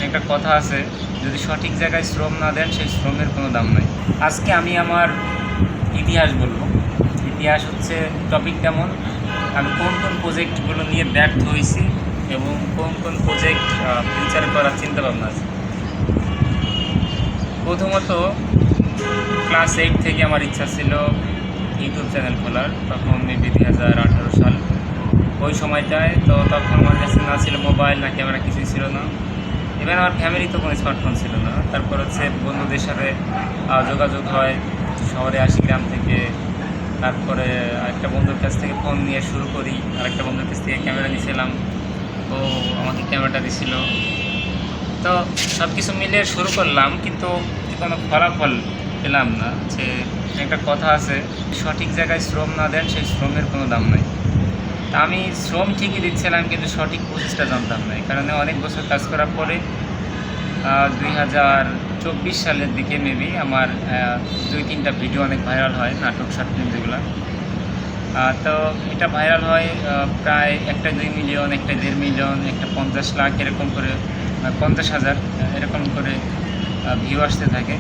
একটা কথা আছে, যদি সঠিক জায়গায় শ্রম না দেন সেই শ্রমের কোনো দাম নাই। আজকে আমি আমার ইতিহাস বলবো। ইতিহাস হচ্ছে টপিক তেমন, আমি কোন কোন প্রজেক্টগুলো নিয়ে ব্যর্থ হয়েছি এবং কোন কোন প্রজেক্ট ফিউচার করার চিন্তাভাবনা আছে। প্রথমত, ক্লাস 8 থেকে আমার ইচ্ছা ছিল ইউটিউব চ্যানেল খোলার। তখন মেবি 2018 সাল ওই সময়টায়। তো তখন আমার কাছে না ছিল মোবাইল, না ক্যামেরা, কিছুই ছিল না। ইভেন আমার ফ্যামিলি তো কোনো স্মার্টফোন ছিল না। তারপর হচ্ছে বন্ধুদের সাথে যোগাযোগ হয়, শহরে আসি গ্রাম থেকে। তারপরে একটা বন্ধুর কাছ থেকে ফোন নিয়ে শুরু করি, আরেকটা বন্ধুর কাছ থেকে ক্যামেরা নিয়েছিলাম, ও আমাকে ক্যামেরাটা দিছিল। তো সব কিছু মিলিয়ে শুরু করলাম, কিন্তু কোনো ফলাফল পেলাম না। যে একটা কথা আছে, সঠিক জায়গায় শ্রম না দেন সেই শ্রমের কোনো দাম নাই। তা আমি শ্রম ঠিকই দিচ্ছিলাম, কিন্তু সঠিক প্রসেসটা জানতাম না। এই কারণে অনেক বছর কাজ করার পরে 2024 সালের দিকে মেবি আমার 2-3টা ভিডিও অনেক ভাইরাল হয়, নাটক শর্ট ফিল্ম যেগুলো। তো এটা ভাইরাল হয় প্রায় একটা 2 মিলিয়ন, একটা 1.5 মিলিয়ন, একটা 50 লাখ, এরকম করে 50,000 এরকম করে ভিউ আসতে থাকে।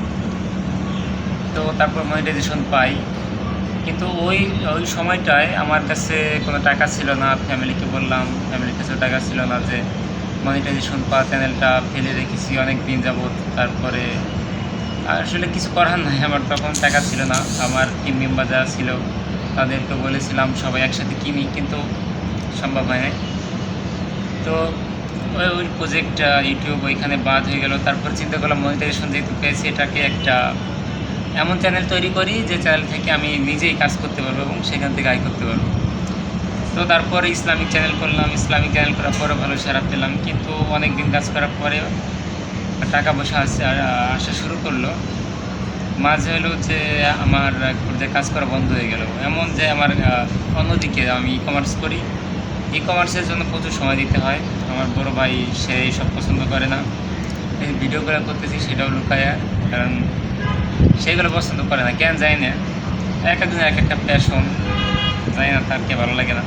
তো তারপর মনিটাইজেশন পাই। কিন্তু ওই ওই সময়টায় আমার কাছে কোনো টাকা ছিল না। ফ্যামিলিকে বললাম, ফ্যামিলির কাছেও টাকা ছিল না যে মনিটাইজেশন পাওয়া চ্যানেলটা ফেলে রেখেছি অনেক দিন যাবৎ। তারপরে আসলে কিছু করার নাই, আমার তখন টাকা ছিল না। আমার টিম মেম্বার যারা ছিল তাদেরকে বলেছিলাম সবাই একসাথে কিনি, কিন্তু সম্ভব হয় নাই। তো ওই প্রজেক্ট ইউটিউব ওইখানে বাদ হয়ে গেল। তারপর চিন্তা করলাম মনিটাইজেশন যেহেতু পেয়েছি, এটাকে একটা এমন চ্যানেল তৈরি করি যে চ্যানেল থেকে আমি নিজেই কাজ করতে পারবো এবং সেখান থেকে আয় করতে পারবো। তো তারপরে ইসলামিক চ্যানেল করলাম। ইসলামিক চ্যানেল করার পরে ভালো সাড়া পেলাম, কিন্তু অনেক দিন কাজ করার পরে টাকা পয়সা আসা শুরু করলো। মাঝে হলো যে আমার যে কাজ করা বন্ধ হয়ে গেল। এমন যে আমার অন্যদিকে আমি ই কমার্স করি, ই কমার্সের জন্য প্রচুর সময় দিতে হয়। আমার বড় ভাই সে সব পছন্দ করে না, ভিডিও করা করতেছি সেটাও লুকায়া, কারণ সেগুলো পছন্দ করে না, কেন জানি না। এক একজনের এক একটা প্যাশন, জানি না তার কে ভালো লাগে না,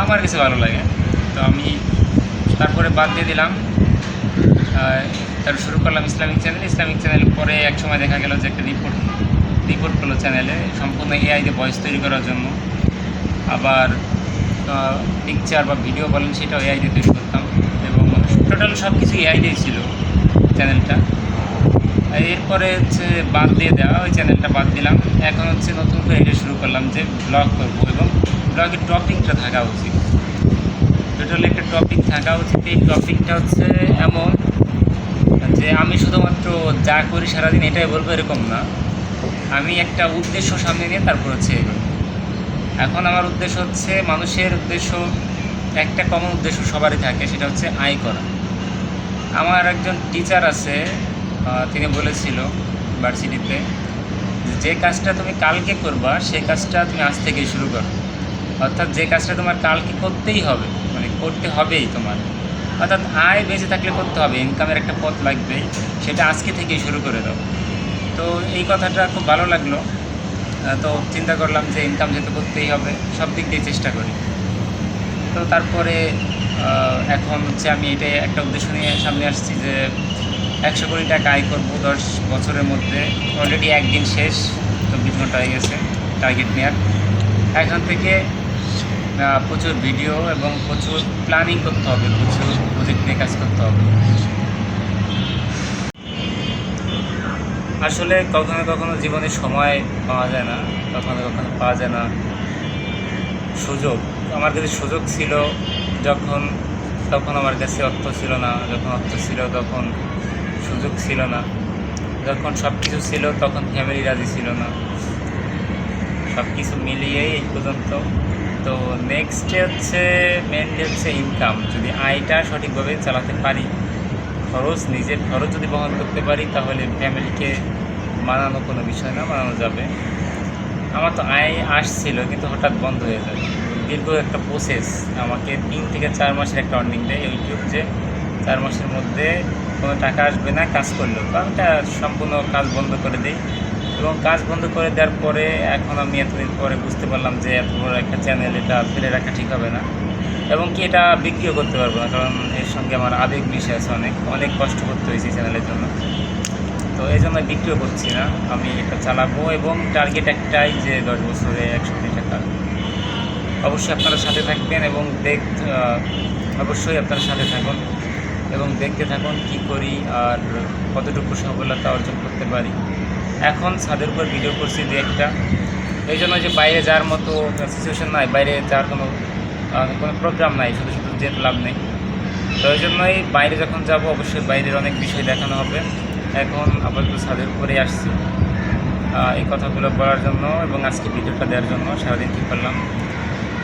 আমার কাছে ভালো লাগে। তো আমি তারপরে বাদ দিয়ে দিলাম। তারপর শুরু করলাম ইসলামিক চ্যানেল। ইসলামিক চ্যানেল পরে এক সময় দেখা গেল যে একটা রিপোর্ট করলো চ্যানেলে, সম্পূর্ণ এআই দিয়ে ভয়েস তৈরি করার জন্য। আবার পিকচার বা ভিডিও বলেন সেটাও এআই দিয়ে তৈরি করতাম, এবং টোটাল সব কিছু এআই দিয়ে ছিল চ্যানেলটা। এরপরে হচ্ছে বাদ দিয়ে দেওয়া, ওই চ্যানেলটা বাদ দিলাম। এখন হচ্ছে নতুন করে এটা শুরু করলাম যে ব্লগ করবো, এবং ব্লগের টপিকটা থাকা উচিত, টোটালি একটা টপিক থাকা উচিত। এই টপিকটা হচ্ছে এমন যে আমি শুধুমাত্র যা করি সারাদিন এটাই বলবো এরকম না, আমি একটা উদ্দেশ্য সামনে নিয়ে তারপর হচ্ছে এগোবো। এখন আমার উদ্দেশ্য হচ্ছে, মানুষের উদ্দেশ্য একটা কমন উদ্দেশ্য সবারই থাকে, সেটা হচ্ছে আয় করা। আমার একজন টিচার আছে, তিনি বলেছিল ভার্সিটিতে, যে কাজটা তুমি কালকে করবা সেই কাজটা তুমি আজ থেকেই শুরু করো। অর্থাৎ যে কাজটা তোমার কালকে করতেই হবে, মানে করতে হবেই তোমার, অর্থাৎ আয় বেঁচে থাকলে করতে হবে, ইনকামের একটা পথ লাগবেই, সেটা আজকে থেকেই শুরু করে দাও। তো এই কথাটা খুব ভালো লাগলো। তো চিন্তা করলাম যে ইনকাম যেহেতু করতেই হবে, সব দিক দিয়ে চেষ্টা করি। তো তারপরে এখন হচ্ছে আমি এটাই একটা উদ্দেশ্য নিয়ে সামনে আসছি যে 100 কোটি টাকা আয় করবো 10 বছরের মধ্যে। অলরেডি একদিন শেষ, 24 ঘন্টা হয়ে গেছে টার্গেট নেওয়ার। এখন থেকে প্রচুর ভিডিও এবং প্রচুর প্ল্যানিং করতে হবে, প্রচুর প্রজেক্ট নিয়ে কাজ করতে হবে। আসলে কখনো কখনো জীবনে সময় পাওয়া যায় না, কখনো কখনো পাওয়া যায় না সুযোগ। আমার কাছে সুযোগ ছিল যখন, তখন আমার কাছে অর্থ ছিল না, যখন অর্থ ছিল তখন সুযোগ ছিল না, যখন সব কিছু ছিল তখন ফ্যামিলি রাজি ছিল না। সব কিছু মিলিয়েই এই পর্যন্ত। তো নেক্সটে হচ্ছে মেনলি হচ্ছে ইনকাম, যদি আয়টা সঠিকভাবে চালাতে পারি, নিজের খরচ যদি বহন করতে পারি, তাহলে ফ্যামিলিকে মানানো কোনো বিষয় না, মানানো যাবে। আমার তো আয় আসছিল, কিন্তু হঠাৎ বন্ধ হয়ে যায়। দীর্ঘ একটা প্রসেস, আমাকে 3 থেকে 4 মাসের একটা অর্নিং দেয় ইউটিউব, যে 4 মাসের মধ্যে কোনো টাকা আসবে না কাজ করলেও। তো আমি সম্পূর্ণ কাজ বন্ধ করে দিই, এবং কাজ বন্ধ করে দেওয়ার পরে এখন আমি এতদিন পরে বুঝতে পারলাম যে এত বড় একটা চ্যানেল, এটা ফেলে রাখা ঠিক হবে না। এবং কি এটা বিক্রিও করতে পারবো না, কারণ এর সঙ্গে আমার আবেগ মিশে আছে, অনেক অনেক কষ্ট করতে হয়েছে চ্যানেলের জন্য। তো এই জন্য বিক্রিও করছি না, আমি এটা চালাবো এবং টার্গেট একটাই যে 10 বছরে 100 কোটি টাকা। অবশ্যই আপনারা সাথে থাকবেন এবং অবশ্যই আপনারা সাথে থাকুন এবং দেখতে থাকুন কি করি আর কতটুকু সফলতা অর্জন করতে পারি। এখন ছাদের উপর ভিডিও করছি দু একটা, এই জন্য যে বাইরে যাওয়ার মতো সিচুয়েশন নাই, বাইরে যাওয়ার কোনো প্রোগ্রাম নাই, শুধু শুধু যেতে লাভ নেই। তো এই জন্যই বাইরে যখন যাব অবশ্যই বাইরের অনেক বিষয় দেখানো হবে। এখন আপাতত ছাদের উপরে আসছি এই কথাগুলো বলার জন্য এবং আজকে ভিডিওটা দেওয়ার জন্য সারাদিন কী করলাম।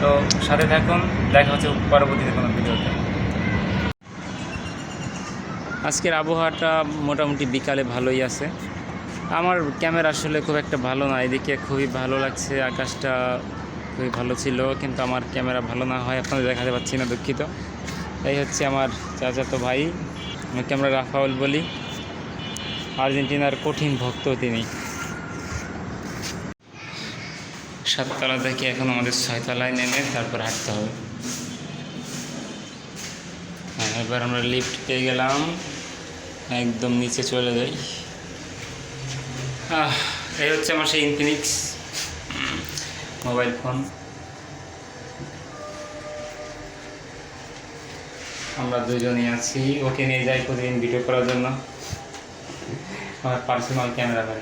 তো সাথে থাকুন, দেখা হচ্ছে পরবর্তীতে কোনো ভিডিওতে। আজকের আবহাওয়াটা মোটামুটি বিকালে ভালোই আছে। আমার ক্যামেরা আসলে খুব একটা ভালো না, এদিকে খুবই ভালো লাগছে, আকাশটা খুবই ভালো ছিল, কিন্তু আমার ক্যামেরা ভালো না হয় আপনাদের দেখাতে পাচ্ছি না, দুঃখিত। এই হচ্ছে আমার চাচাতো ভাই, ওকে আমরা রাফাউল বলি, আর্জেন্টিনার কঠিন ভক্ত তিনি। 7 তলা থেকে এখন আমাদের 6 তলায় নেমে তারপর হাঁটতে হবে। হ্যাঁ, এবার আমরা লিফট পেয়ে গেলাম, একদম নিচে চলে যাই। এই হচ্ছে আমার সেই ইনফিনিক্স মোবাইল ফোন। আমরা দুজনই আছি, ওকে নিয়ে যাই প্রতিদিন ভিডিও করার জন্য, আমার পার্সোনাল ক্যামেরাম্যান।